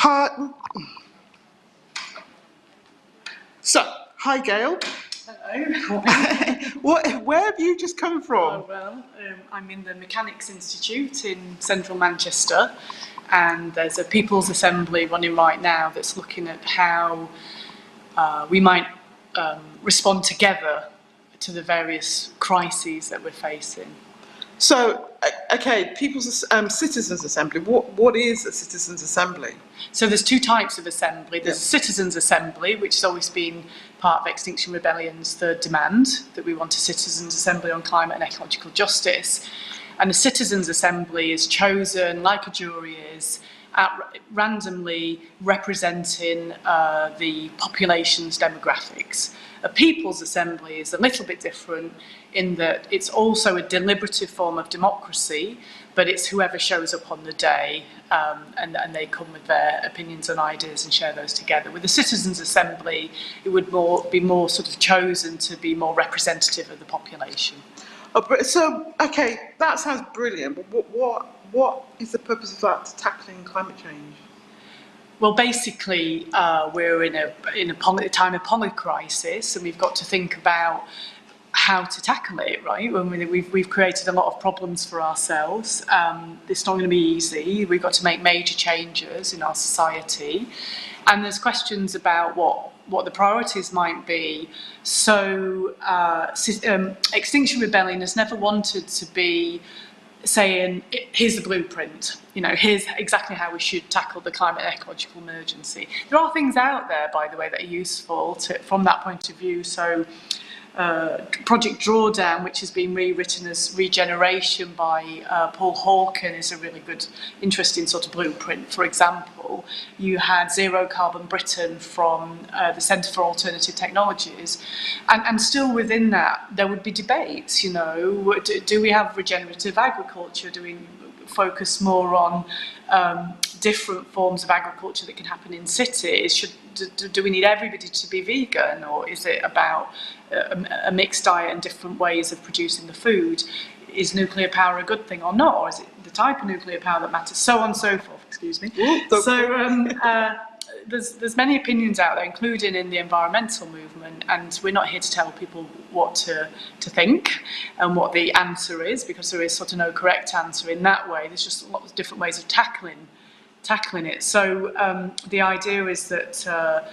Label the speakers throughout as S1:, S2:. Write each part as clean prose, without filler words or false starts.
S1: Hi. So, hi Gail.
S2: Hello.
S1: Where have you just come from?
S2: Oh, well, I'm in the Mechanics Institute in central Manchester, and there's a People's Assembly running right now that's looking at how we might respond together to the various crises that we're facing.
S1: So, okay, Citizens Assembly. What is a Citizens Assembly?
S2: So there's two types of assembly. There's a Citizens Assembly, which has always been part of Extinction Rebellion's third demand, that we want a Citizens Assembly on climate and ecological justice. And a Citizens Assembly is chosen, like a jury is, randomly representing the population's demographics. A People's Assembly is a little bit different in that it's also a deliberative form of democracy, but it's whoever shows up on the day, and they come with their opinions and ideas and share those together. With the Citizens Assembly, it would be more sort of chosen to be more representative of the population.
S1: Oh, so, okay, that sounds brilliant, but what is the purpose of that to tackling climate change?
S2: Well, basically, we're in a time of polycrisis, and we've got to think about how to tackle it, right? We've created a lot of problems for ourselves. It's not going to be easy. We've got to make major changes in our society, and there's questions about what the priorities might be. So, Extinction Rebellion has never wanted to be saying, here's the blueprint, here's exactly how we should tackle the climate and ecological emergency. There are things out there, by the way, that are useful from that point of view. So Project Drawdown, which has been rewritten as Regeneration by Paul Hawken, is a really good, interesting sort of blueprint. For example, you had Zero Carbon Britain from the Centre for Alternative Technologies, and still within that there would be debates. Do we have regenerative agriculture? Do we focus more on different forms of agriculture that can happen in cities? Do we need everybody to be vegan, or is it about a mixed diet and different ways of producing the food? Is nuclear power a good thing or not, or is it the type of nuclear power that matters? So on and so forth. Excuse me. There's many opinions out there, including in the environmental movement, and we're not here to tell people what to think and what the answer is, because there is sort of no correct answer in that way. There's just lots of different ways of tackling it. So the idea is that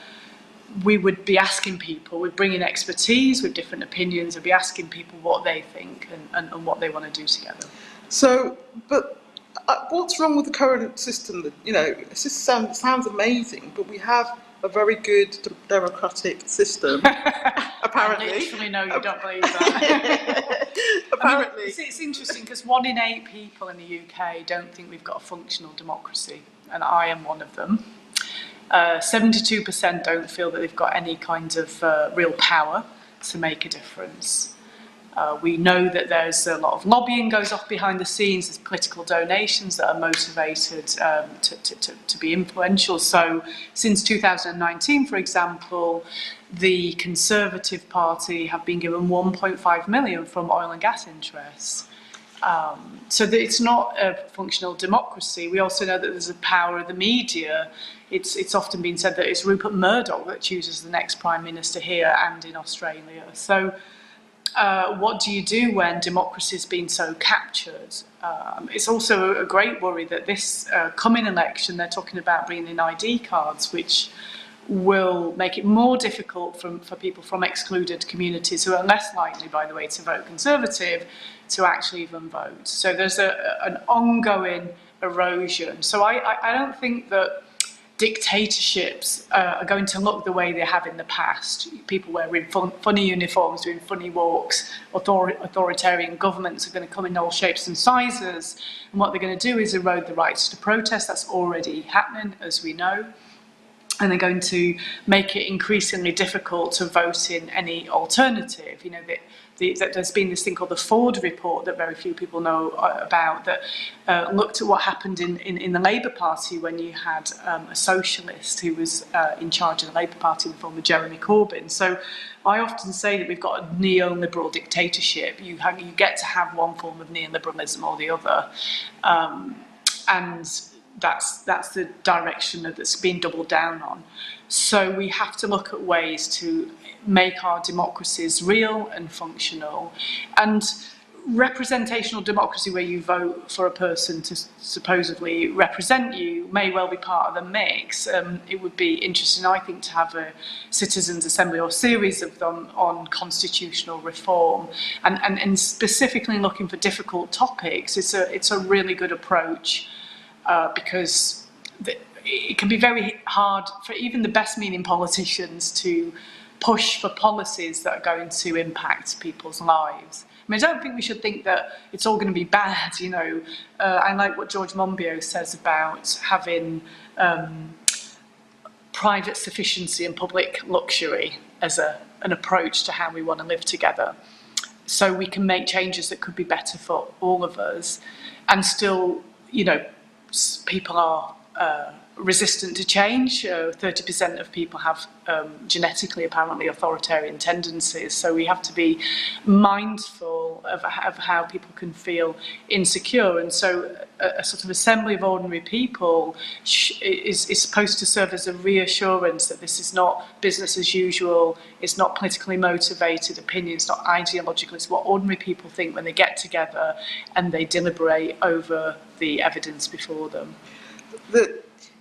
S2: we would be asking people, we'd bring in expertise with different opinions, and be asking people what they think and what they want to do together.
S1: So, but what's wrong with the current system? It sounds amazing, but we have a very good democratic system, apparently.
S2: I literally know you don't believe that.
S1: Apparently.
S2: It's interesting because 1 in 8 people in the UK don't think we've got a functional democracy, and I am one of them. 72% don't feel that they've got any kind of real power to make a difference. We know that there's a lot of lobbying goes off behind the scenes. There's political donations that are motivated to be influential. So since 2019, for example, the Conservative Party have been given 1.5 million from oil and gas interests. So that it's not a functional democracy. We also know that there's a power of the media. It's often been said that it's Rupert Murdoch that chooses the next Prime Minister here and in Australia. So what do you do when democracy has been so captured? It's also a great worry that this coming election, they're talking about bringing in ID cards, which will make it more difficult for people from excluded communities, who are less likely, by the way, to vote Conservative, to actually even vote. So there's an ongoing erosion. So I don't think that dictatorships are going to look the way they have in the past. People wearing funny uniforms, doing funny walks. Authoritarian governments are going to come in all shapes and sizes, and what they're going to do is erode the rights to protest. That's already happening, as we know. And they're going to make it increasingly difficult to vote in any alternative. There's been this thing called the Ford Report that very few people know about, that looked at what happened in the Labour Party when you had a socialist who was in charge of the Labour Party in the form of Jeremy Corbyn. So I often say that we've got a neoliberal dictatorship. You get to have one form of neoliberalism or the other. And that's the direction that's been doubled down on. So we have to look at ways to make our democracies real and functional. And representational democracy, where you vote for a person to supposedly represent you, may well be part of the mix. It would be interesting, I think, to have a citizens' assembly or series of them on constitutional reform, and specifically looking for difficult topics. It's a really good approach, because it can be very hard for even the best-meaning politicians to push for policies that are going to impact people's lives. I mean, I don't think we should think that it's all going to be bad, you know. I like what George Monbiot says about having private sufficiency and public luxury as an approach to how we want to live together. So we can make changes that could be better for all of us, and still, you know, people are resistant to change. 30% of people have genetically, apparently, authoritarian tendencies. So we have to be mindful of how people can feel insecure. And so a sort of assembly of ordinary people is supposed to serve as a reassurance that this is not business as usual, it's not politically motivated opinion, it's not ideological, it's what ordinary people think when they get together and they deliberate over the evidence before them.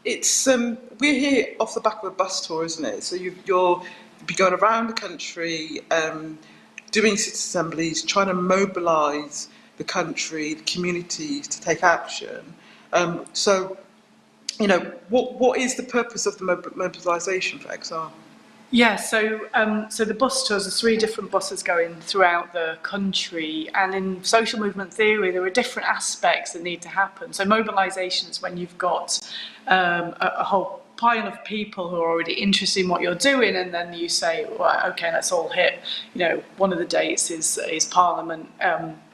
S1: It's we're here off the back of a bus tour, isn't it? So you'll be going around the country, doing citizen assemblies, trying to mobilise the country, the communities to take action. So, you know, what is the purpose of the mobilisation for XR?
S2: Yeah, so the bus tours, there's 3 different buses going throughout the country, and in social movement theory there are different aspects that need to happen. So mobilisation is when you've got a whole pile of people who are already interested in what you're doing, and then you say, well, okay, let's all hit, you know, one of the dates is Parliament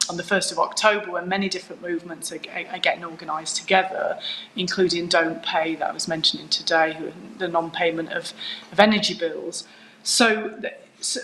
S2: on the 1st of October, when many different movements are getting organised together, including Don't Pay, that I was mentioning today, the non-payment of energy bills. So,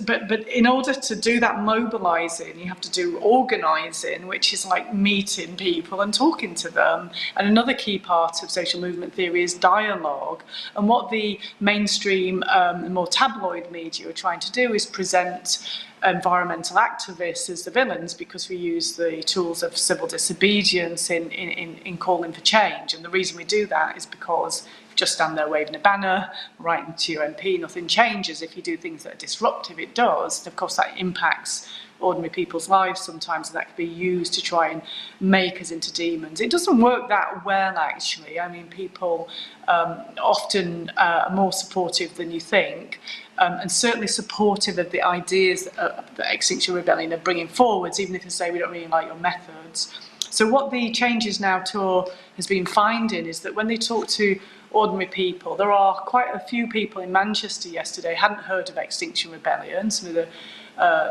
S2: but in order to do that mobilising, you have to do organising, which is like meeting people and talking to them. And another key part of social movement theory is dialogue. And what the mainstream and more tabloid media are trying to do is present environmental activists as the villains, because we use the tools of civil disobedience in calling for change. And the reason we do that is because if you just stand there waving a banner, writing to your MP, nothing changes. If you do things that are disruptive, it does. Of course, that impacts ordinary people's lives sometimes, and that can be used to try and make us into demons. It doesn't work that well, actually. I mean, people often are more supportive than you think, and certainly supportive of the ideas that Extinction Rebellion are bringing forwards, even if they say we don't really like your methods. So what the Changes Now tour has been finding is that when they talk to ordinary people, there are quite a few people in Manchester yesterday who hadn't heard of Extinction Rebellion, some of the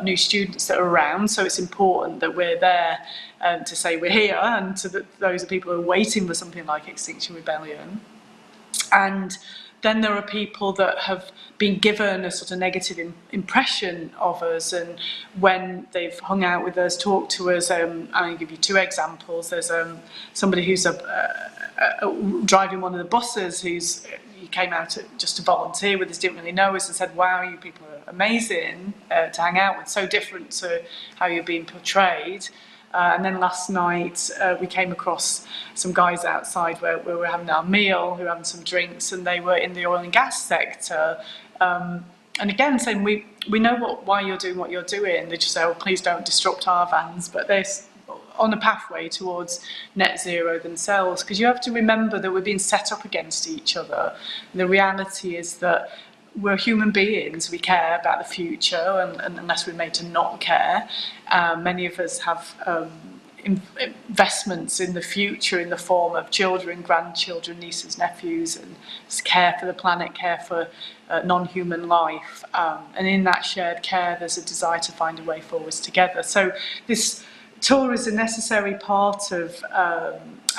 S2: new students that are around, so it's important that we're there to say we're here, and to those are people who are waiting for something like Extinction Rebellion. And then there are people that have been given a sort of negative impression of us, and when they've hung out with us, talked to us, I'll give you 2 examples. There's somebody who's driving one of the buses he came out just to volunteer with us, didn't really know us, and said, wow, you people are amazing to hang out with, so different to how you're being portrayed. And then last night we came across some guys outside where we were having our meal, who were having some drinks, and they were in the oil and gas sector. And again, saying, we know why you're doing what you're doing. They just say, oh, please don't disrupt our vans, but they're on a pathway towards net zero themselves, because you have to remember that we're being set up against each other. And the reality is that we're human beings, we care about the future, and unless we're made to not care. Many of us have investments in the future in the form of children, grandchildren, nieces, nephews, and care for the planet, care for non-human life. And in that shared care, there's a desire to find a way forwards together. So this tour is a necessary part of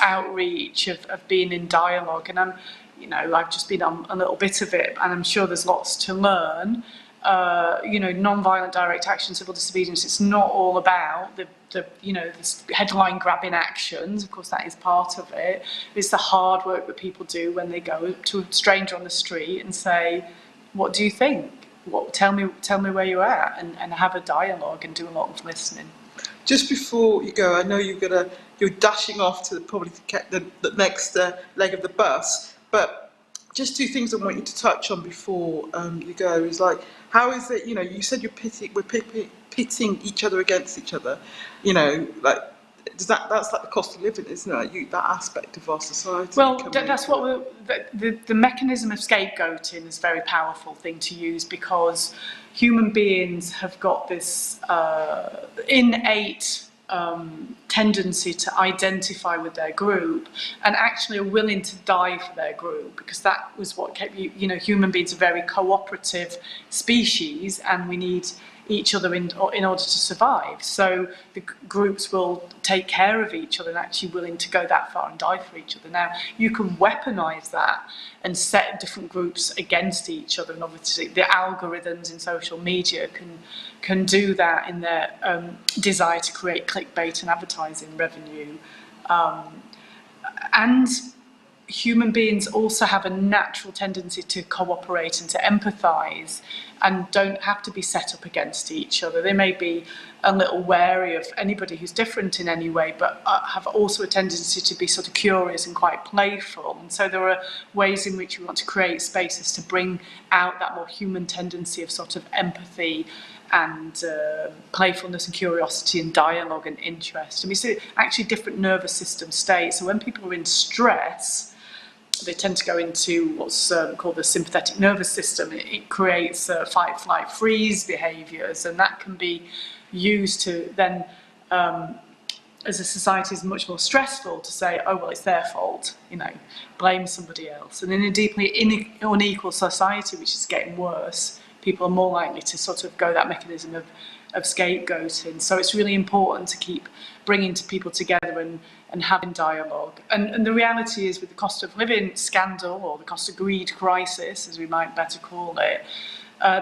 S2: outreach, of being in dialogue, and I've just been on a little bit of it, and I'm sure there's lots to learn. non-violent direct action, civil disobedience. It's not all about the headline grabbing actions. Of course, that is part of it. It's the hard work that people do when they go to a stranger on the street and say, "What do you think? Tell me where you're at," and have a dialogue and do a lot of listening.
S1: Just before you go, I know you're dashing off to probably the next leg of the bus, but just two things I want you to touch on before you go is like, how is it, you said we're pitting each other against each other, like, that's like the cost of living, isn't it? Like that aspect of our society.
S2: Well, that's what the mechanism of scapegoating is a very powerful thing to use, because human beings have got this innate tendency to identify with their group, and actually are willing to die for their group, because that was what kept human beings are a very cooperative species, and we need each other in order to survive. So the groups will take care of each other and actually willing to go that far and die for each other. Now, you can weaponize that and set different groups against each other, and obviously the algorithms in social media can do that in their desire to create clickbait and advertising revenue. And human beings also have a natural tendency to cooperate and to empathise, and don't have to be set up against each other. They may be a little wary of anybody who's different in any way, but have also a tendency to be sort of curious and quite playful. And so there are ways in which we want to create spaces to bring out that more human tendency of sort of empathy and playfulness and curiosity and dialogue and interest. And we see actually different nervous system states. So when people are in stress, they tend to go into what's called the sympathetic nervous system. It creates fight, flight, freeze behaviours, and that can be used to then, as a society is much more stressful, to say, oh, well, it's their fault, blame somebody else. And in a deeply unequal society, which is getting worse, people are more likely to sort of go that mechanism of scapegoating. So it's really important to keep bringing people together and having dialogue. And the reality is, with the cost of living scandal, or the cost of greed crisis, as we might better call it,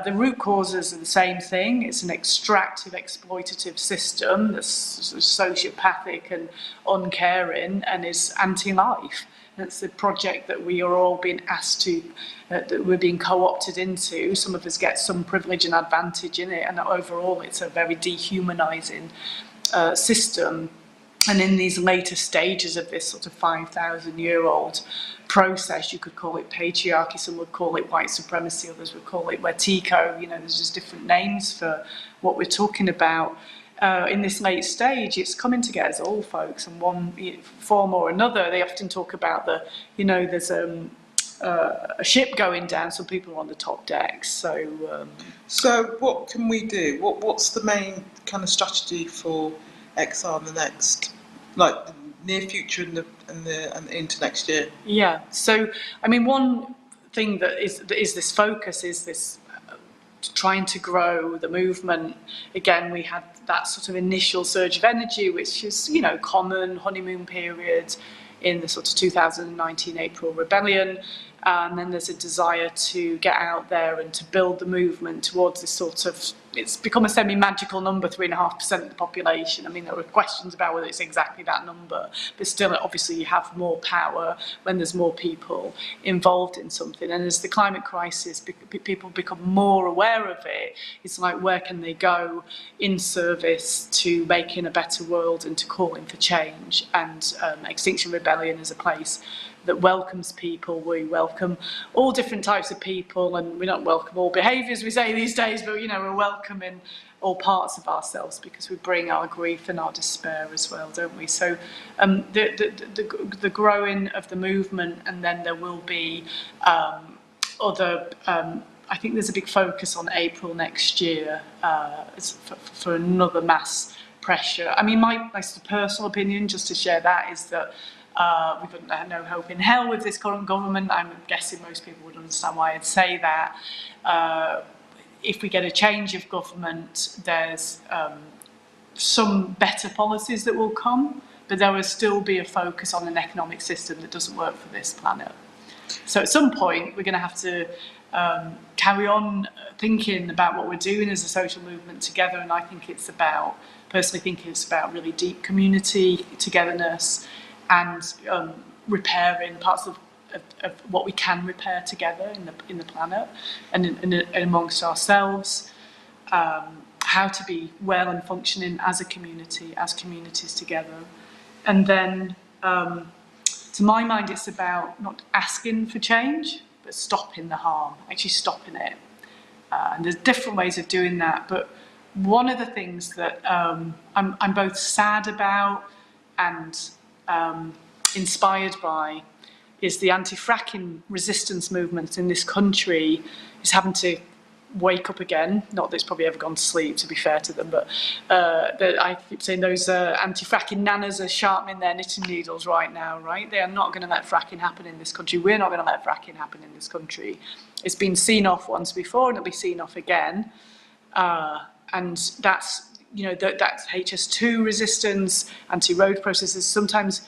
S2: the root causes are the same thing. It's an extractive, exploitative system that's sociopathic and uncaring and is anti-life. That's the project that we are all being asked to, that we're being co-opted into. Some of us get some privilege and advantage in it, and overall it's a very dehumanising system. And in these later stages of this sort of 5,000-year-old process, you could call it patriarchy, some would call it white supremacy, others would call it Wetiko. There's just different names for what we're talking about. In this late stage, it's coming to get us all, folks, in one form or another. They often talk about there's a ship going down, so people are on the top decks.
S1: So what can we do? What's the main kind of strategy for XR in the next, like, the near future and into next year?
S2: Yeah. So I mean, one thing that is this focus is this. Trying to grow the movement. Again, we had that sort of initial surge of energy, which is, common honeymoon period in the sort of 2019 April rebellion. And then there's a desire to get out there and to build the movement towards this sort of, it's become a semi-magical number, 3.5% of the population. I mean, there are questions about whether it's exactly that number, but still, obviously, you have more power when there's more people involved in something. And as the climate crisis, people become more aware of it, it's like, where can they go in service to making a better world and to calling for change? And Extinction Rebellion is a place that welcomes people. We welcome all different types of people, and we don't welcome all behaviours, we say these days, but we're welcoming all parts of ourselves, because we bring our grief and our despair as well, don't we? So the growing of the movement, and then there will be other. I think there's a big focus on April next year for another mass pressure. I mean, my personal opinion, just to share that, is that we've got no hope in hell with this current government. I'm guessing most people would understand why I'd say that. If we get a change of government, there's some better policies that will come, but there will still be a focus on an economic system that doesn't work for this planet. So at some point, we're going to have to carry on thinking about what we're doing as a social movement together. And I think it's about, personally think it's about really deep community togetherness and repairing parts of what we can repair together in the planet and amongst ourselves. How to be well and functioning as a community, as communities together. And then, to my mind, it's about not asking for change, but stopping the harm, actually stopping it. And there's different ways of doing that, but one of the things that I'm both sad about and inspired by is the anti-fracking resistance movement in this country is having to wake up again. Not that it's probably ever gone to sleep, to be fair to them, but I keep saying those anti-fracking nanas are sharpening their knitting needles right now, right? They are not going to let fracking happen in this country. We're not going to let fracking happen in this country. It's been seen off once before and it'll be seen off again. And that's, you know, that's HS2 resistance, anti-road processes. Sometimes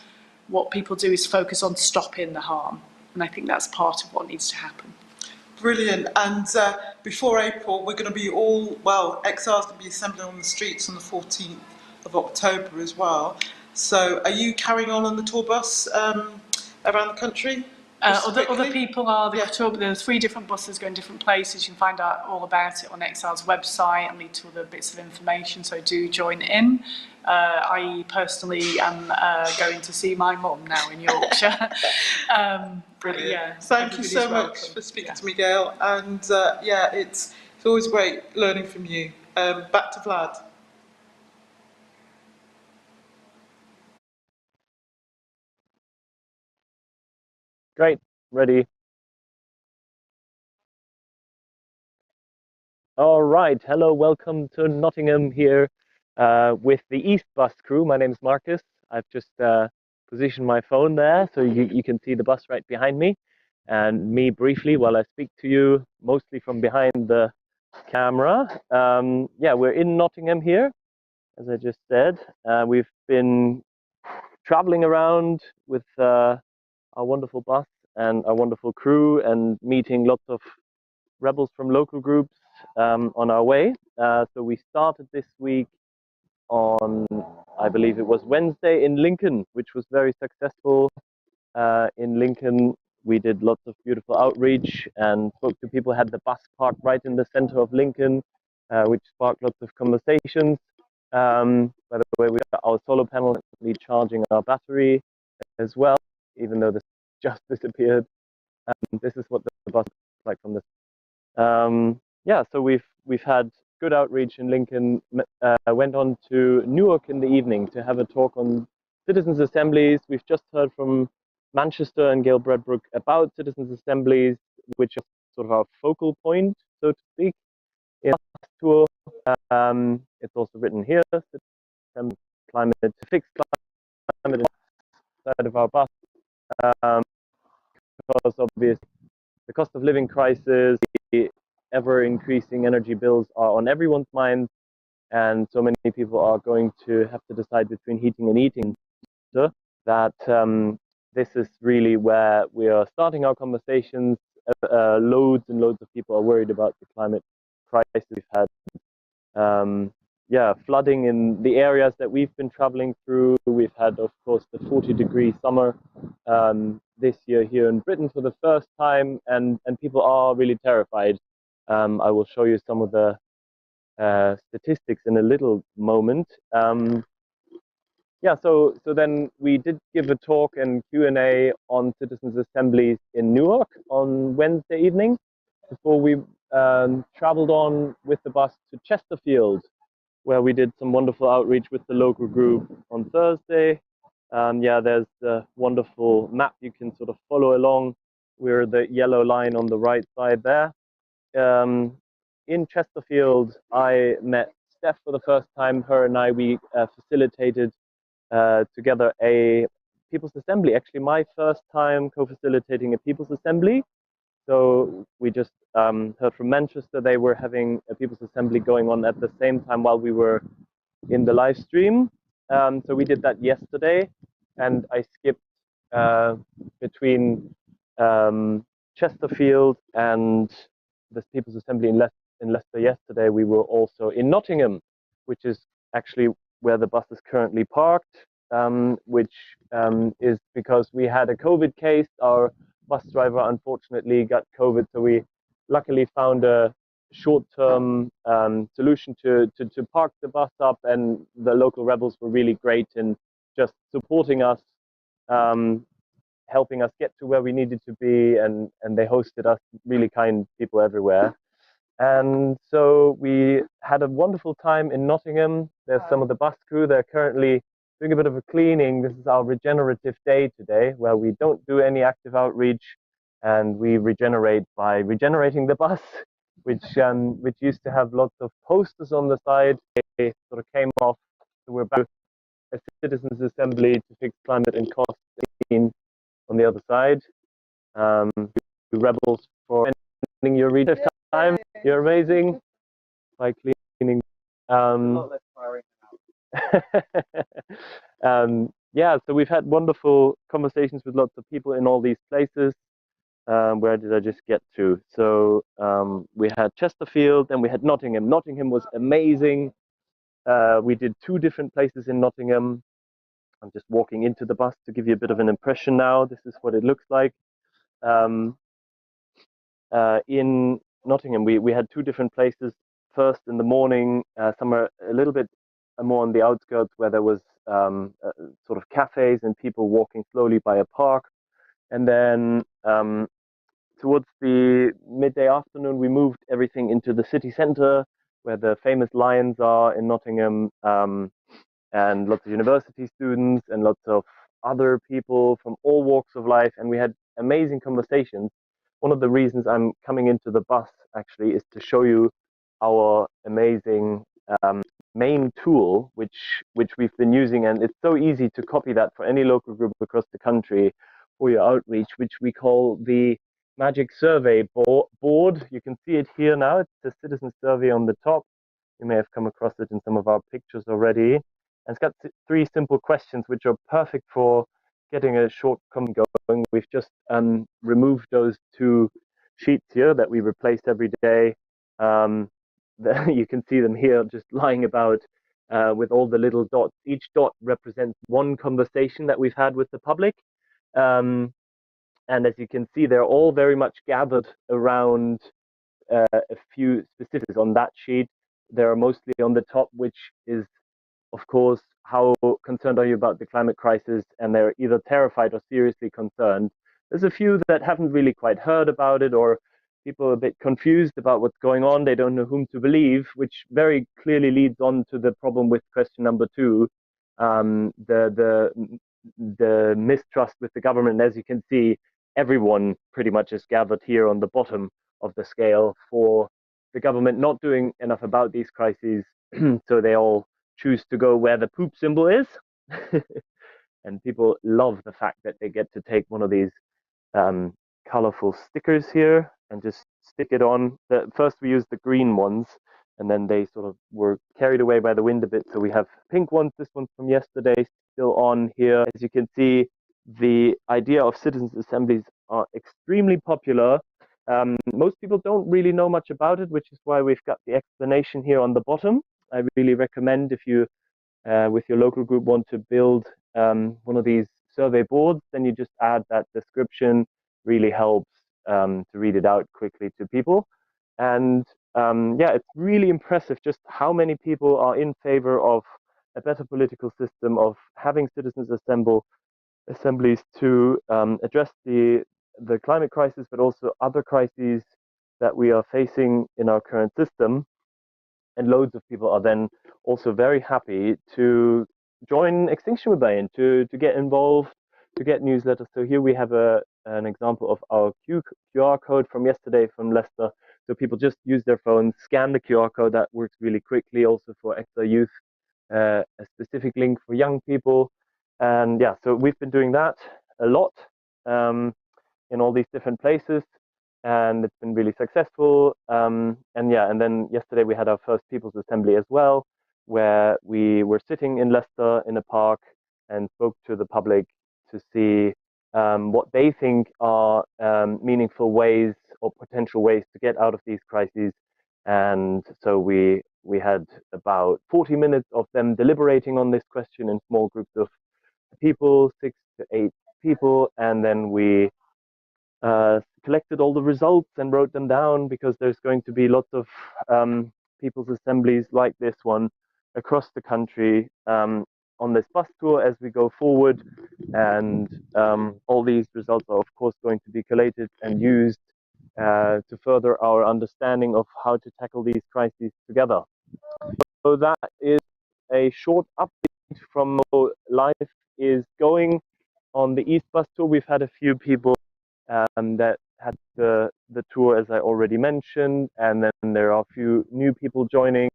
S2: what people do is focus on stopping the harm. And I think that's part of what needs to happen.
S1: Brilliant. And before April, we're going to be Exiles going to be assembling on the streets on the 14th of October as well. So are you carrying on the tour bus around the country?
S2: Other people are, there are 3 different buses going different places. You can find out all about it on Exile's website and lead to other bits of information, so do join in. I personally am going to see my mum now in Yorkshire.
S1: Brilliant.
S2: Yeah,
S1: thank you so much for speaking to me, Gail. And it's always great learning from you. Back to Vlad.
S3: Great, ready. All right, hello, welcome to Nottingham here with the East Bus crew. My name is Marcus. I've just positioned my phone there so you can see the bus right behind me and me briefly while I speak to you, mostly from behind the camera. We're in Nottingham here, as I just said. We've been traveling around with our wonderful bus and our wonderful crew and meeting lots of rebels from local groups on our way. So we started this week on, I believe it was Wednesday, in Lincoln, which was very successful. In Lincoln, we did lots of beautiful outreach and spoke to people, had the bus parked right in the center of Lincoln, which sparked lots of conversations. By the way, we got our solar panel charging our battery as well, even though this just disappeared. This is what the bus looks like from this. So we've had good outreach in Lincoln. Went on to Newark in the evening to have a talk on citizens' assemblies. We've just heard from Manchester and Gail Bradbrook about citizens' assemblies, which is sort of our focal point, so to speak, in our tour. It's also written here, climate to fix climate inside of our bus, because obviously the cost of living crisis, the ever-increasing energy bills are on everyone's minds, and so many people are going to have to decide between heating and eating. So that this is really where we are starting our conversations. Loads and loads of people are worried about the climate crisis. We've had flooding in the areas that we've been traveling through. We've had, of course, the 40-degree summer this year here in Britain for the first time, and people are really terrified. I will show you some of the statistics in a little moment. So then we did give a talk and Q&A on citizens' assemblies in Newark on Wednesday evening before we traveled on with the bus to Chesterfield, where we did some wonderful outreach with the local group on Thursday. There's a wonderful map you can sort of follow along. We're the yellow line on the right side there. In Chesterfield, I met Steph for the first time. Her and we facilitated together a People's Assembly. Actually, my first time co-facilitating a People's Assembly. So we just heard from Manchester. They were having a People's Assembly going on at the same time while we were in the live stream. So we did that yesterday, and I skipped between Chesterfield and the People's Assembly in Leicester yesterday, we were also in Nottingham, which is actually where the bus is currently parked, which is because we had a COVID case. Our bus driver unfortunately got COVID, so we luckily found a short-term solution to park the bus up, and the local rebels were really great in just supporting us, helping us get to where we needed to be, and they hosted us, really kind people everywhere. And so we had a wonderful time in Nottingham. There's some of the bus crew. They're currently doing a bit of a cleaning. This is our regenerative day today, where we don't do any active outreach, and we regenerate by regenerating the bus, which used to have lots of posters on the side. They sort of came off. So we're back a citizens' assembly to fix climate and cost on the other side. Rebels for ending your reader time. You're amazing by cleaning. Yeah, so we've had wonderful conversations with lots of people in all these places. Where did I just get to? So we had Chesterfield, then we had Nottingham. Nottingham was amazing. We did 2 different places in Nottingham. I'm just walking into the bus to give you a bit of an impression now. This is what it looks like. In Nottingham, we had 2 different places. First in the morning, somewhere a little bit more on the outskirts, where there was sort of cafes and people walking slowly by a park. And then towards the midday afternoon, we moved everything into the city centre, where the famous lions are in Nottingham, and lots of university students and lots of other people from all walks of life. And we had amazing conversations. One of the reasons I'm coming into the bus actually is to show you our amazing main tool, which we've been using, and it's so easy to copy that for any local group across the country for your outreach, which we call the Magic Survey Board. You can see it here now. It's a citizen survey on the top. You may have come across it in some of our pictures already. And it's got 3 simple questions, which are perfect for getting a short comment going. We've just removed those 2 sheets here that we replace every day. You can see them here just lying about with all the little dots. Each dot represents 1 conversation that we've had with the public. And as you can see, they're all very much gathered around a few specifics on that sheet. They're mostly on the top, which is, of course, how concerned are you about the climate crisis? And they're either terrified or seriously concerned. There's a few that haven't really quite heard about it, or people are a bit confused about what's going on. They don't know whom to believe, which very clearly leads on to the problem with question number 2, the mistrust with the government. As you can see, everyone pretty much is gathered here on the bottom of the scale for the government not doing enough about these crises. So they all choose to go where the poop symbol is. And people love the fact that they get to take one of these colorful stickers here and just stick it on. First we used the green ones, and then they sort of were carried away by the wind a bit. So we have pink ones. This one's from yesterday, still on here. As you can see, the idea of citizens' assemblies are extremely popular. Most people don't really know much about it, which is why we've got the explanation here on the bottom. I really recommend, if you, with your local group, want to build one of these survey boards, then you just add that description. Really helps to read it out quickly to people. And yeah, it's really impressive just how many people are in favor of a better political system, of having citizens assemblies to address the climate crisis, but also other crises that we are facing in our current system. And loads of people are then also very happy to join Extinction Rebellion, to get involved, to get newsletters. So here we have an example of our QR code from yesterday from Leicester. So people just use their phones, scan the QR code. That works really quickly. Also for extra youth, a specific link for young people. And yeah, so we've been doing that a lot in all these different places, and it's been really successful. And yeah, and then yesterday we had our first People's Assembly as well, where we were sitting in Leicester in a park and spoke to the public to see what they think are meaningful ways or potential ways to get out of these crises. And so we had about 40 minutes of them deliberating on this question in small groups of people, 6 to 8 people, and then we collected all the results and wrote them down, because there's going to be lots of people's assemblies like this one across the country on this bus tour as we go forward. And all these results are, of course, going to be collated and used to further our understanding of how to tackle these crises together. So that is a short update from how life is going on the East Bus Tour. We've had a few people that had the tour, as I already mentioned, and then there are a few new people joining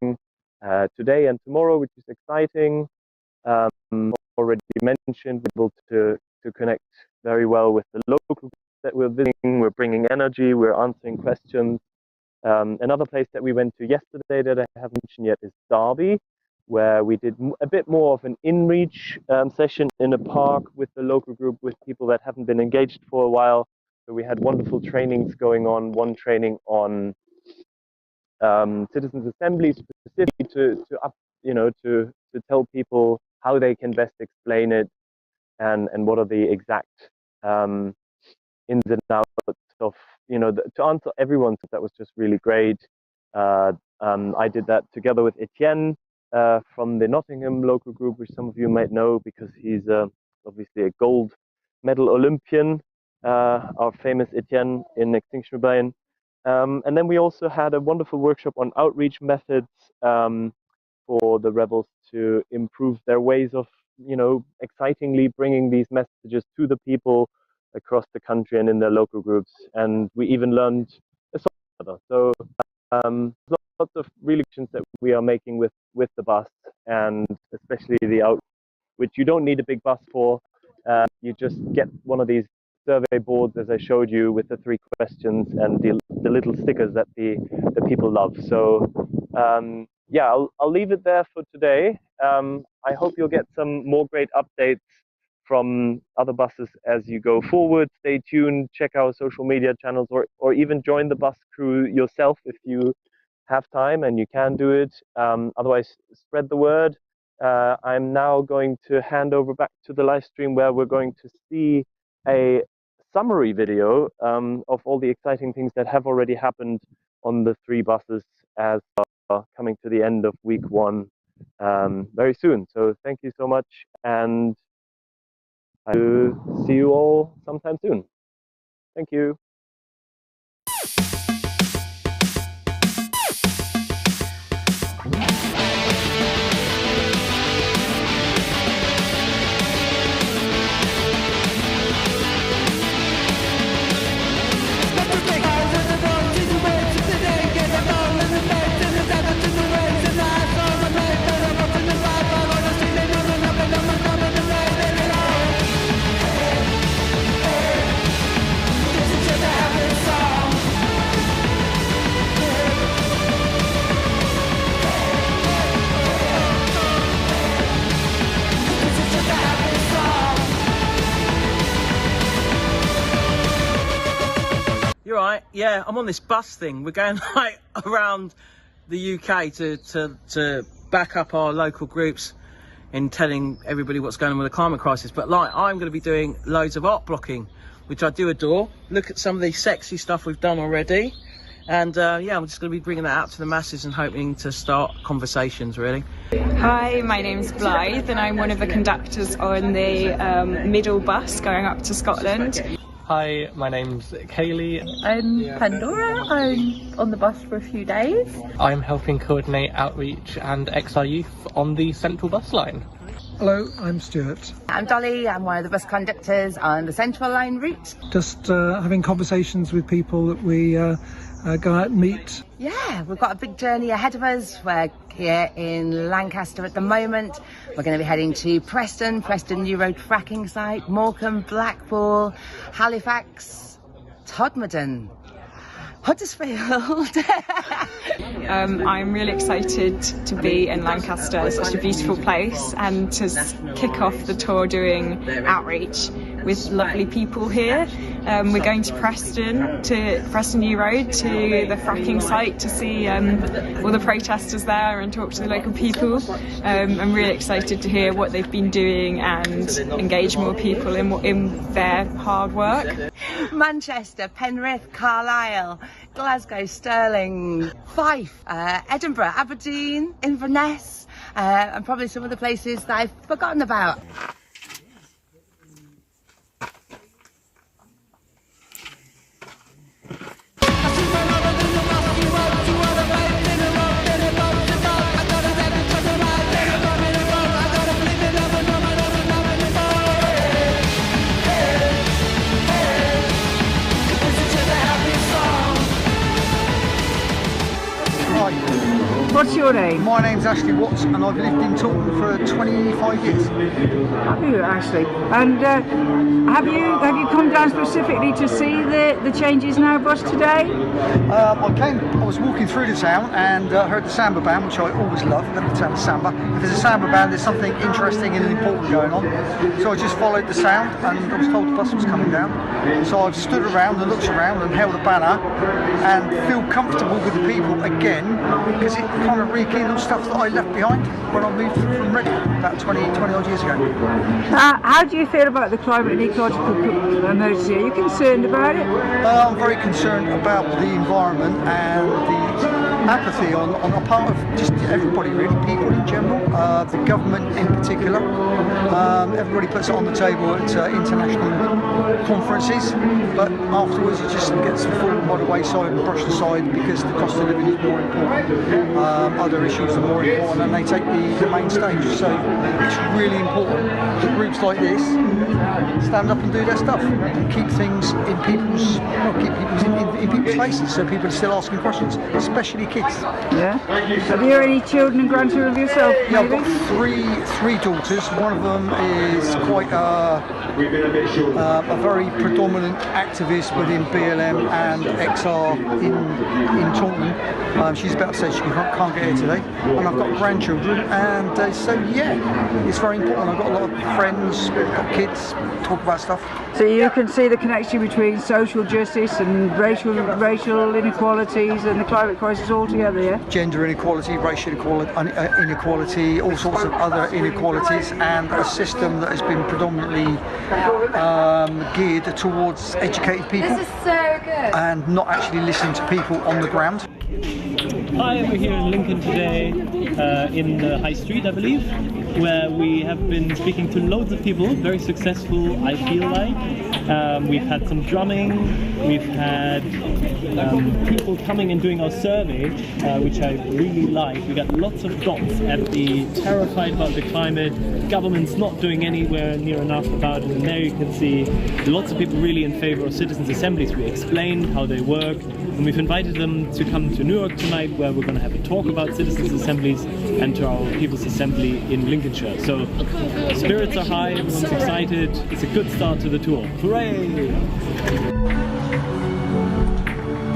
S3: today and tomorrow, which is exciting. Already mentioned, we're able to connect very well with the local groups that we're visiting. We're bringing energy, we're answering questions. Another place that we went to yesterday that I haven't mentioned yet is Derby, where we did a bit more of an in-reach session in a park with the local group, with people that haven't been engaged for a while. So we had wonderful trainings going on. One training on citizens' assemblies, specifically to tell people how they can best explain it, and what are the exact ins and outs of, to answer everyone. So that was just really great. I did that together with Etienne from the Nottingham local group, which some of you might know because he's obviously a gold medal Olympian, our famous Etienne in Extinction Rebellion. And then we also had a wonderful workshop on outreach methods for the rebels to improve their ways of, excitingly bringing these messages to the people across the country and in their local groups. And we even learned a song together. So lots of really actions that we are making with the bus, and especially the out, which you don't need a big bus for. You just get one of these survey boards, as I showed you, with the 3 questions and the little stickers that the people love. So yeah, I'll leave it there for today. I hope you'll get some more great updates from other buses as you go forward. Stay tuned, check our social media channels, or even join the bus crew yourself if you have time and you can do it. Otherwise, spread the word. I'm now going to hand over back to the live stream, where we're going to see a summary video of all the exciting things that have already happened on the 3 buses as coming to the end of week 1 very soon. So thank you so much, and I'll see you all sometime soon. Thank you.
S4: You're right. Yeah, I'm on this bus thing. We're going like around the UK to back up our local groups in telling everybody what's going on with the climate crisis. But like, I'm going to be doing loads of art blocking, which I do adore. Look at some of the sexy stuff we've done already. And yeah, I'm just going to be bringing that out to the masses and hoping to start conversations, really.
S5: Hi, my name's Blythe and I'm one of the conductors on the middle bus going up to Scotland.
S6: Hi, my name's Kaylee.
S7: I'm Pandora. I'm on the bus for a few days.
S6: I'm helping coordinate outreach and XR youth on the central bus line.
S8: Hello, I'm Stuart.
S9: I'm Dolly. I'm one of the bus conductors on the Central Line route.
S8: Just having conversations with people that we go out and meet.
S9: Yeah, we've got a big journey ahead of us. We're here in Lancaster at the moment. We're going to be heading to Preston New Road fracking site, Morecambe, Blackpool, Halifax, Todmorden, Huddersfield.
S5: I'm really excited to be in Lancaster. It's such a beautiful place, and to kick off the tour doing outreach with lovely people here. We're going to Preston New Road, to the fracking site to see all the protesters there and talk to the local people. I'm really excited to hear what they've been doing and engage more people in their hard work.
S9: Manchester, Penrith, Carlisle, Glasgow, Stirling, Fife, Edinburgh, Aberdeen, Inverness, and probably some of the places that I've forgotten about.
S10: What's your name?
S11: My name's Ashley Watts and I've lived in Taunton for 25 years.
S10: Have you, Ashley? And have you come down specifically to see the Changes Now bus today?
S11: I was walking through the town and heard the samba band, which I always love. I love the sound of samba. If there's a samba band, there's something interesting and important going on. So I just followed the sound and I was told the bus was coming down. So I've stood around and looked around and held a banner and feel comfortable with the people again, because it kind of rekindles stuff that I left behind when I moved from Reading about 20 odd years ago.
S10: How do you feel about the climate and ecological emergency? Are you concerned about it?
S11: I'm very concerned about the environment and the apathy on the part of just everybody really, people in general, the government in particular. Everybody puts it on the table at international conferences, but afterwards it just gets fallen by the wayside and brushed aside because the cost of living is more important. Other issues are more important and they take the main stage. So it's really important that groups like this stand up and do their stuff and keep things in people's faces, so people are still asking questions, especially kids.
S10: Yeah. Have you any children and grandchildren of yourself?
S11: Yeah, I've got three daughters. One of them is quite a very predominant activist within BLM and XR in Taunton. She's about to say she can't get here today. And I've got grandchildren, and so yeah, it's very important. I've got a lot of friends, got kids, talk about stuff.
S10: So you can see the connection between social justice and racial inequalities and the climate crisis altogether, yeah?
S11: Gender inequality, racial inequality, all sorts of other inequalities, and a system that has been predominantly geared towards educated people.
S12: This is so good.
S11: And not actually listening to people on the ground.
S3: Hi, we're here in Lincoln today, in the High Street, I believe, where we have been speaking to loads of people, very successful, I feel like. We've had some drumming, we've had people coming and doing our survey, which I really like. We got lots of dots at the terrified about the climate, government's not doing anywhere near enough about it, and there you can see lots of people really in favor of citizens' assemblies. We explained how they work, and we've invited them to come to New York tonight, where we're going to have a talk about citizens' assemblies and to our People's Assembly in Lincolnshire. So spirits are high, everyone's excited, it's a good start to the tour. Hooray!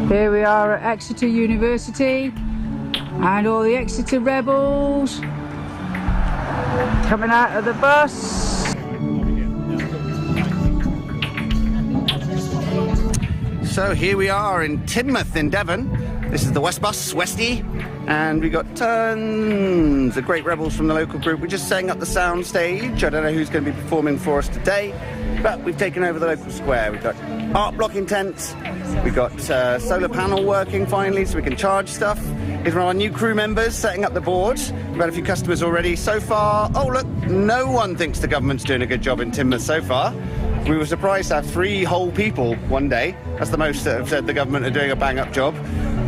S10: Here we are at Exeter University and all the Exeter rebels coming out of the bus.
S13: So here we are in Teignmouth in Devon. This is the West Bus, Westie, and we got tons of great rebels from the local group. We're just setting up the sound stage. I don't know who's going to be performing for us today, but we've taken over the local square. We've got art blocking tents, we've got solar panel working finally so we can charge stuff. Here's one of our new crew members setting up the board. We've had a few customers already so far. Oh look, no one thinks the government's doing a good job in Teignmouth so far. We were surprised to have 3 whole people one day. That's the most that have said the government are doing a bang-up job.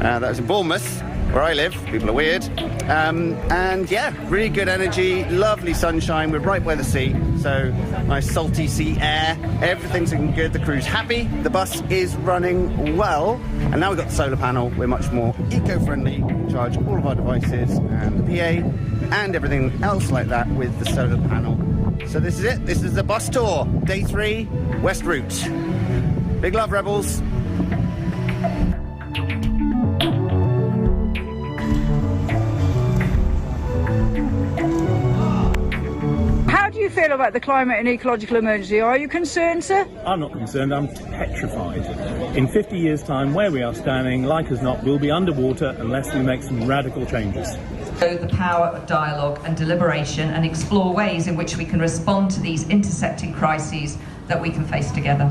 S13: That was in Bournemouth, where I live. People are weird. And yeah, really good energy, lovely sunshine. We're right by the sea, so nice salty sea air. Everything's looking good. The crew's happy. The bus is running well. And now we've got the solar panel. We're much more eco-friendly. We charge all of our devices and the PA and everything else like that with the solar panel. So this is it. This is the bus tour. Day 3, West Route. Big love, rebels.
S10: How do you feel feel about the climate and ecological emergency? Are you concerned, sir?
S12: I'm not concerned, I'm petrified. In 50 years' time, where we are standing, like as not, we'll be underwater unless we make some radical changes.
S14: The power of dialogue and deliberation and explore ways in which we can respond to these intersecting crises that we can face together.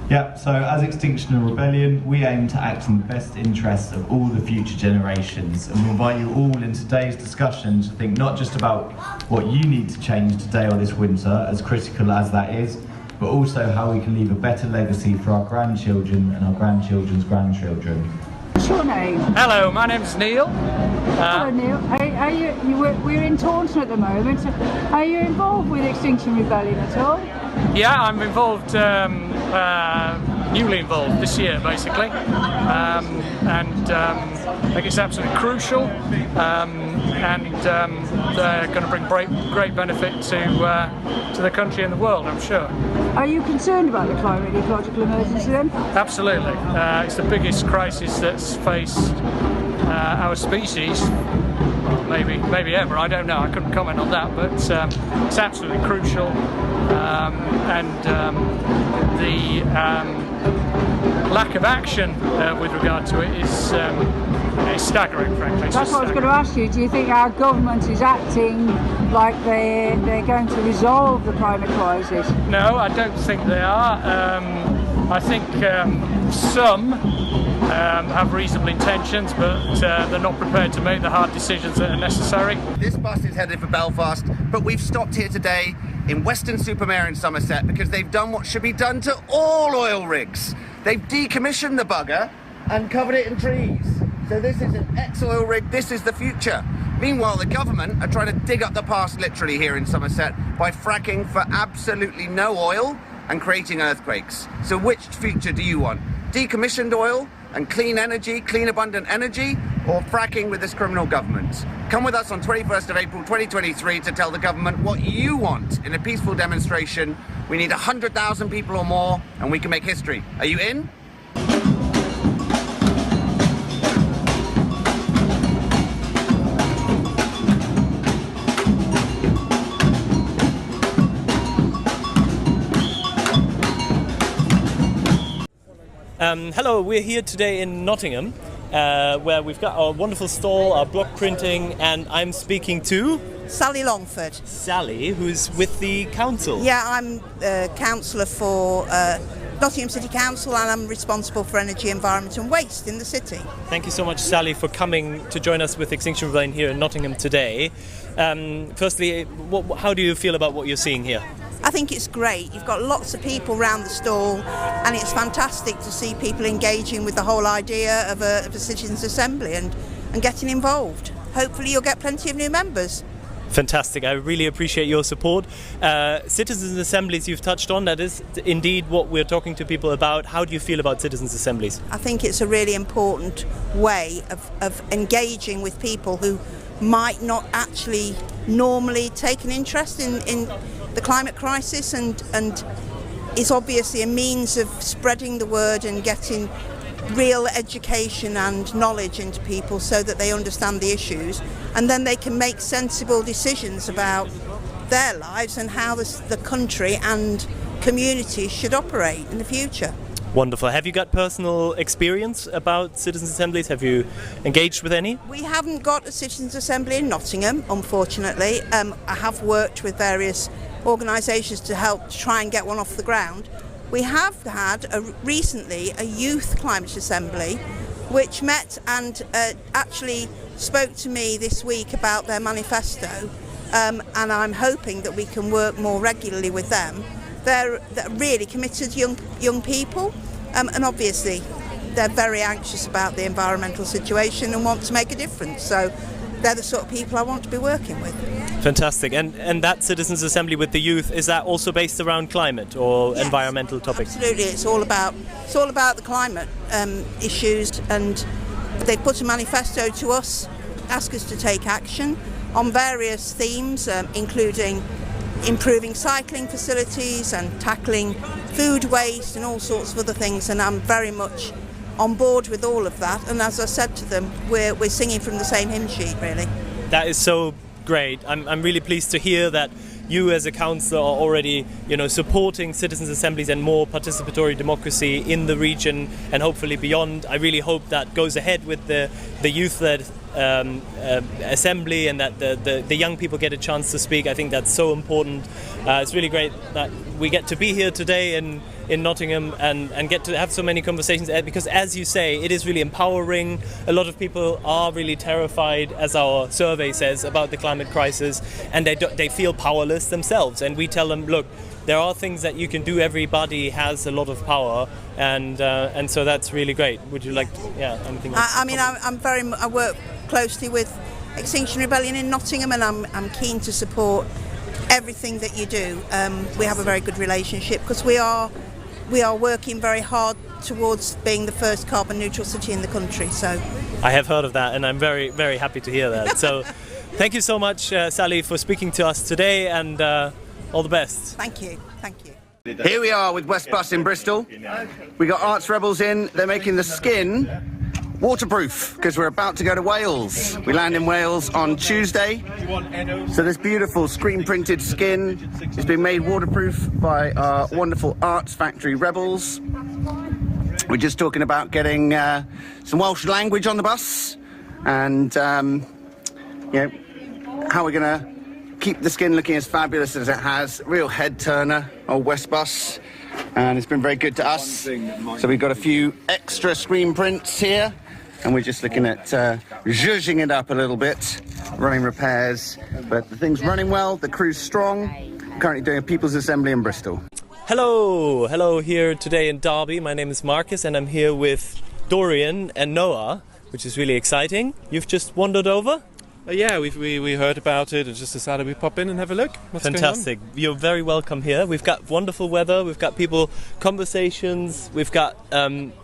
S15: Yeah, so as Extinction Rebellion, we aim to act in the best interests of all the future generations, and we invite you all in today's discussion to think not just about what you need to change today or this winter, as critical as that is, but also how we can leave a better legacy for our grandchildren and our grandchildren's grandchildren.
S10: What's your name?
S16: Hello, my name's Neil.
S10: Hello, Neil. We're in Taunton at the moment. Are you involved with Extinction Rebellion at all?
S16: Yeah, I'm involved, newly involved this year, basically, and I think it's absolutely crucial, and they're going to bring great benefit to the country and the world, I'm sure.
S10: Are you concerned about the climate and ecological emergency then?
S16: Absolutely. It's the biggest crisis that's faced our species, well, maybe ever, I don't know, I couldn't comment on that, but it's absolutely crucial, and the lack of action with regard to it is staggering, frankly.
S10: That's what I was going to ask you. Do you think our government is acting like they're going to resolve the climate crisis?
S16: No, I don't think they are. I think some have reasonable intentions, but they're not prepared to make the hard decisions that are necessary.
S13: This bus is headed for Belfast, but we've stopped here today in Weston-super-Mare in Somerset because they've done what should be done to all oil rigs. They've decommissioned the bugger and covered it in trees. So this is an ex-oil rig, this is the future. Meanwhile, the government are trying to dig up the past literally here in Somerset by fracking for absolutely no oil and creating earthquakes. So which future do you want? Decommissioned oil and clean energy, clean abundant energy, or fracking with this criminal government? Come with us on 21st of April 2023 to tell the government what you want in a peaceful demonstration. We need 100,000 people or more, and we can make history. Are you in?
S3: Hello, we're here today in Nottingham, where we've got our wonderful stall, our block printing, and I'm speaking to
S17: Sally Longford.
S3: Sally, who's with the council.
S17: Yeah, I'm councillor for Nottingham City Council, and I'm responsible for energy, environment and waste in the city.
S3: Thank you so much, Sally, for coming to join us with Extinction Rebellion here in Nottingham today. Firstly, how do you feel about what you're seeing here?
S17: I think it's great. You've got lots of people around the stall, and it's fantastic to see people engaging with the whole idea of a citizens' assembly and getting involved. Hopefully you'll get plenty of new members.
S3: Fantastic. I really appreciate your support. Citizens' assemblies you've touched on, that is indeed what we're talking to people about. How do you feel about citizens' assemblies?
S17: I think it's a really important way of engaging with people who might not actually normally take an interest in the climate crisis, and is obviously a means of spreading the word and getting real education and knowledge into people so that they understand the issues, and then they can make sensible decisions about their lives and how the country and communities should operate in the future.
S3: Wonderful. Have you got personal experience about citizens' assemblies? Have you engaged with any?
S17: We haven't got a citizens' assembly in Nottingham, unfortunately. I have worked with various organisations to help try and get one off the ground. We have had recently a youth climate assembly which met and actually spoke to me this week about their manifesto, and I'm hoping that we can work more regularly with them. They're really committed young people, and obviously they're very anxious about the environmental situation and want to make a difference. So they're the sort of people I want to be working with.
S3: Fantastic. And that citizens' assembly with the youth, is that also based around climate or environmental topics?
S17: Absolutely. It's all about the climate issues, and they put a manifesto to us, ask us to take action on various themes, including improving cycling facilities and tackling food waste and all sorts of other things, and I'm very much on board with all of that. And as I said to them, we're singing from the same hymn sheet, really.
S3: That is so great. I'm really pleased to hear that you as a councillor are already, supporting citizens' assemblies and more participatory democracy in the region and hopefully beyond. I really hope that goes ahead with the youth-led assembly, and that the young people get a chance to speak. I think that's so important. It's really great that we get to be here today in Nottingham and get to have so many conversations, because as you say, it is really empowering. A lot of people are really terrified, as our survey says, about the climate crisis, and they feel powerless themselves, and we tell them, look, there are things that you can do. Everybody has a lot of power, and so that's really great. Would you like to, anything else?
S17: I work closely with Extinction Rebellion in Nottingham, and I'm keen to support everything that you do. We have a very good relationship because we are working very hard towards being the first carbon neutral city in the country. So
S3: I have heard of that, and I'm very, very happy to hear that. So thank you so much, Sally, for speaking to us today, and all the best.
S17: Thank you. Thank you.
S13: Here we are with West Bus in Bristol. We got Arts Rebels in. They're making the skin waterproof because we're about to go to Wales. We land in Wales on Tuesday. So this beautiful screen printed skin is being made waterproof by our wonderful arts factory Rebels. We're just talking about getting some Welsh language on the bus, and how we're gonna keep the skin looking as fabulous as it has. Real head turner, old West Bus, and it's been very good to us. So we've got a few extra screen prints here, and we're just looking at zhuzhing it up a little bit, running repairs, but the thing's running well, the crew's strong. Currently doing a People's Assembly in Bristol.
S3: Hello here today in Derby. My name is Marcus, and I'm here with Dorian and Noah, which is really exciting. You've just wandered over?
S18: Yeah, we heard about it and just decided we'd pop in and have a look. What's
S3: Fantastic.
S18: going on?
S3: You're very welcome here. We've got wonderful weather, we've got people, conversations, we've got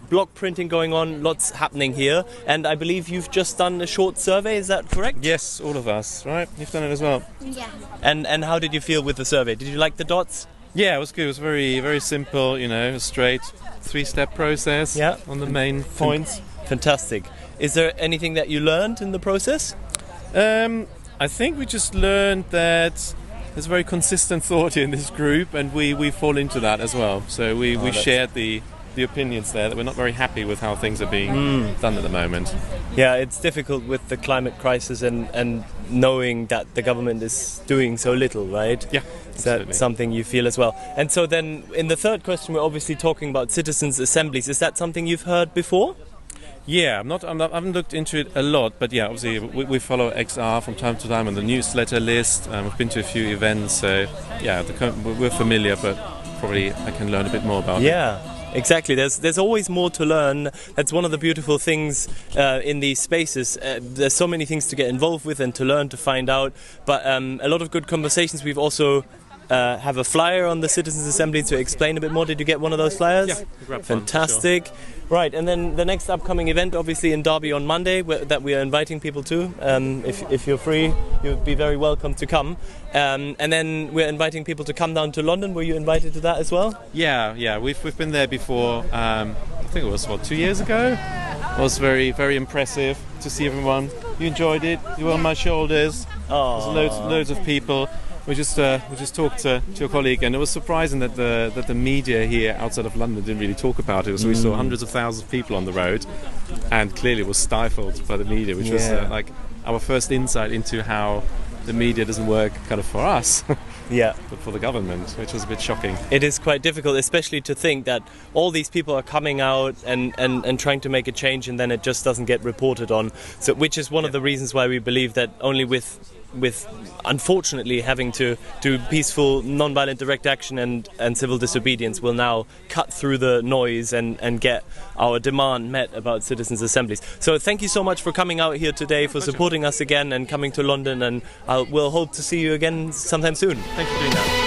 S3: block printing going on, lots happening here. And I believe you've just done a short survey, is that correct?
S18: Yes, all of us, right? You've done it as well.
S19: Yeah.
S3: And how did you feel with the survey? Did you like the dots?
S18: Yeah, it was good. It was very, very simple, a straight 3-step process on the main points.
S3: Fantastic. Is there anything that you learned in the process?
S18: I think we just learned that there's a very consistent thought in this group, and we fall into that as well. So we shared the opinions there that we're not very happy with how things are being done at the moment.
S3: Yeah, it's difficult with the climate crisis and knowing that the government is doing so little, right?
S18: Yeah, absolutely.
S3: That's something you feel as well. And so then in the third question, we're obviously talking about citizens' assemblies. Is that something you've heard before?
S18: Yeah, I haven't looked into it a lot, but yeah, obviously we follow XR from time to time on the newsletter list. We've been to a few events, so yeah, we're familiar, but probably I can learn a bit more about it.
S3: Yeah. Exactly. There's always more to learn. That's one of the beautiful things in these spaces. There's so many things to get involved with and to learn, to find out. But a lot of good conversations. We've also have a flyer on the Citizens' Assembly to explain a bit more. Did you get one of those flyers?
S18: Yeah, I grabbed
S3: fantastic.
S18: One, sure.
S3: Right, and then the next upcoming event, obviously in Derby on Monday, that we are inviting people to. If you're free, you'd be very welcome to come. And then we're inviting people to come down to London. Were you invited to that as well?
S18: Yeah, we've been there before. I think it was 2 years ago. It was very, very impressive to see everyone. You enjoyed it. You were on my shoulders.
S3: Oh,
S18: there's loads of people. We just talked to your colleague, and it was surprising that the media here outside of London didn't really talk about it. So we saw hundreds of thousands of people on the road, and clearly it was stifled by the media, which was like our first insight into how the media doesn't work kind of for us, but for the government, which was a bit shocking.
S3: It is quite difficult, especially to think that all these people are coming out and trying to make a change, and then it just doesn't get reported on. So, which is one of the reasons why we believe that only with unfortunately having to do peaceful, non-violent direct action and civil disobedience will now cut through the noise and get our demand met about citizens' assemblies. So thank you so much for coming out here today, for supporting us again and coming to London, and we'll hope to see you again sometime soon.
S18: Thank you for doing that.